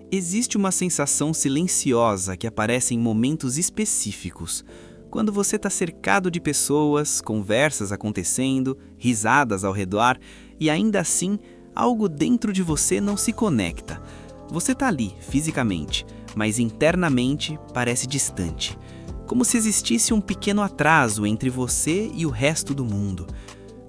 Existe uma sensação silenciosa que aparece em momentos específicos. Quando você está cercado de pessoas, conversas acontecendo, risadas ao redor, e ainda assim, algo dentro de você não se conecta. Você está ali, fisicamente, mas internamente parece distante. Como se existisse um pequeno atraso entre você e o resto do mundo.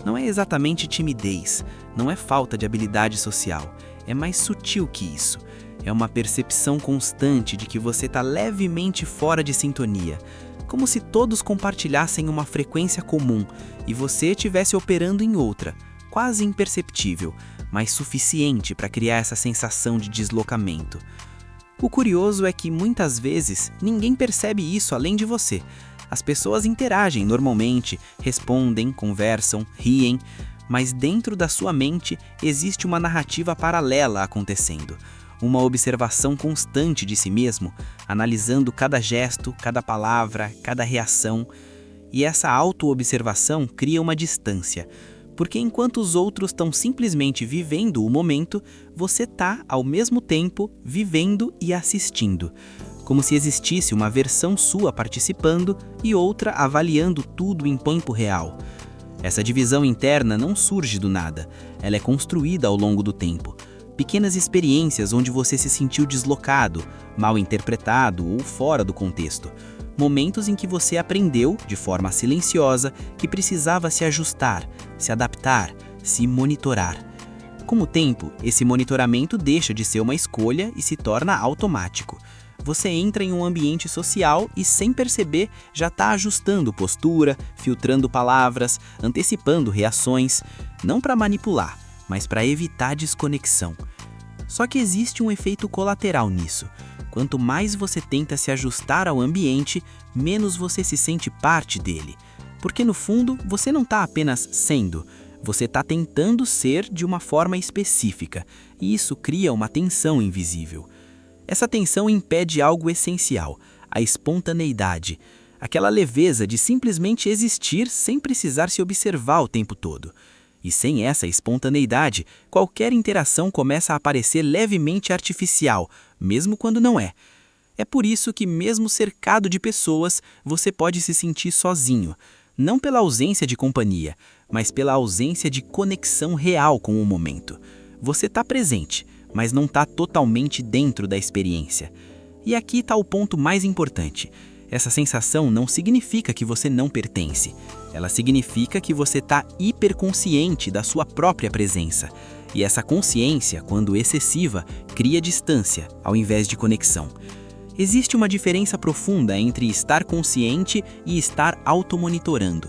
Não é exatamente timidez, não é falta de habilidade social, é mais sutil que isso. É uma percepção constante de que você está levemente fora de sintonia, como se todos compartilhassem uma frequência comum e você estivesse operando em outra, quase imperceptível, mas suficiente para criar essa sensação de deslocamento. O curioso é que muitas vezes ninguém percebe isso além de você. As pessoas interagem normalmente, respondem, conversam, riem, mas dentro da sua mente existe uma narrativa paralela acontecendo. Uma observação constante de si mesmo, analisando cada gesto, cada palavra, cada reação. E essa auto-observação cria uma distância, porque enquanto os outros estão simplesmente vivendo o momento, você está, ao mesmo tempo, vivendo e assistindo. Como se existisse uma versão sua participando e outra avaliando tudo em tempo real. Essa divisão interna não surge do nada, ela é construída ao longo do tempo. Pequenas experiências onde você se sentiu deslocado, mal interpretado ou fora do contexto. Momentos em que você aprendeu, de forma silenciosa, que precisava se ajustar, se adaptar, se monitorar. Com o tempo, esse monitoramento deixa de ser uma escolha e se torna automático. Você entra em um ambiente social e, sem perceber, já está ajustando postura, filtrando palavras, antecipando reações, não para manipular, mas para evitar desconexão. Só que existe um efeito colateral nisso. Quanto mais você tenta se ajustar ao ambiente, menos você se sente parte dele. Porque no fundo, você não está apenas sendo, você está tentando ser de uma forma específica, e isso cria uma tensão invisível. Essa tensão impede algo essencial, a espontaneidade, aquela leveza de simplesmente existir sem precisar se observar o tempo todo. E sem essa espontaneidade, qualquer interação começa a parecer levemente artificial, mesmo quando não é. É por isso que, mesmo cercado de pessoas, você pode se sentir sozinho, não pela ausência de companhia, mas pela ausência de conexão real com o momento. Você está presente, mas não está totalmente dentro da experiência. E aqui está o ponto mais importante. Essa sensação não significa que você não pertence. Ela significa que você está hiperconsciente da sua própria presença. E essa consciência, quando excessiva, cria distância, ao invés de conexão. Existe uma diferença profunda entre estar consciente e estar automonitorando.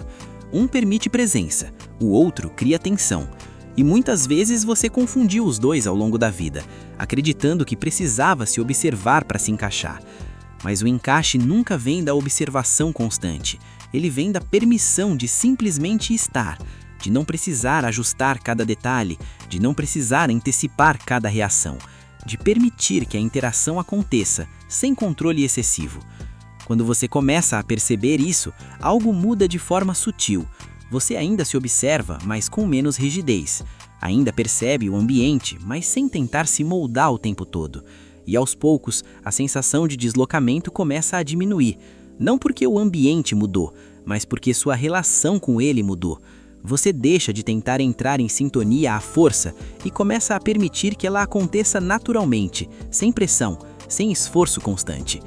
Um permite presença, o outro cria tensão. E muitas vezes você confundiu os dois ao longo da vida, acreditando que precisava se observar para se encaixar. Mas o encaixe nunca vem da observação constante. Ele vem da permissão de simplesmente estar, de não precisar ajustar cada detalhe, de não precisar antecipar cada reação, de permitir que a interação aconteça, sem controle excessivo. Quando você começa a perceber isso, algo muda de forma sutil. Você ainda se observa, mas com menos rigidez. Ainda percebe o ambiente, mas sem tentar se moldar o tempo todo. E aos poucos, a sensação de deslocamento começa a diminuir. Não porque o ambiente mudou, mas porque sua relação com ele mudou. Você deixa de tentar entrar em sintonia à força e começa a permitir que ela aconteça naturalmente, sem pressão, sem esforço constante.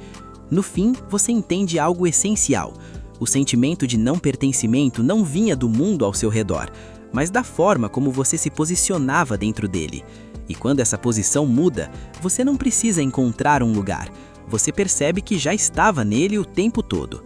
No fim, você entende algo essencial. O sentimento de não pertencimento não vinha do mundo ao seu redor, mas da forma como você se posicionava dentro dele. E quando essa posição muda, você não precisa encontrar um lugar. Você percebe que já estava nele o tempo todo.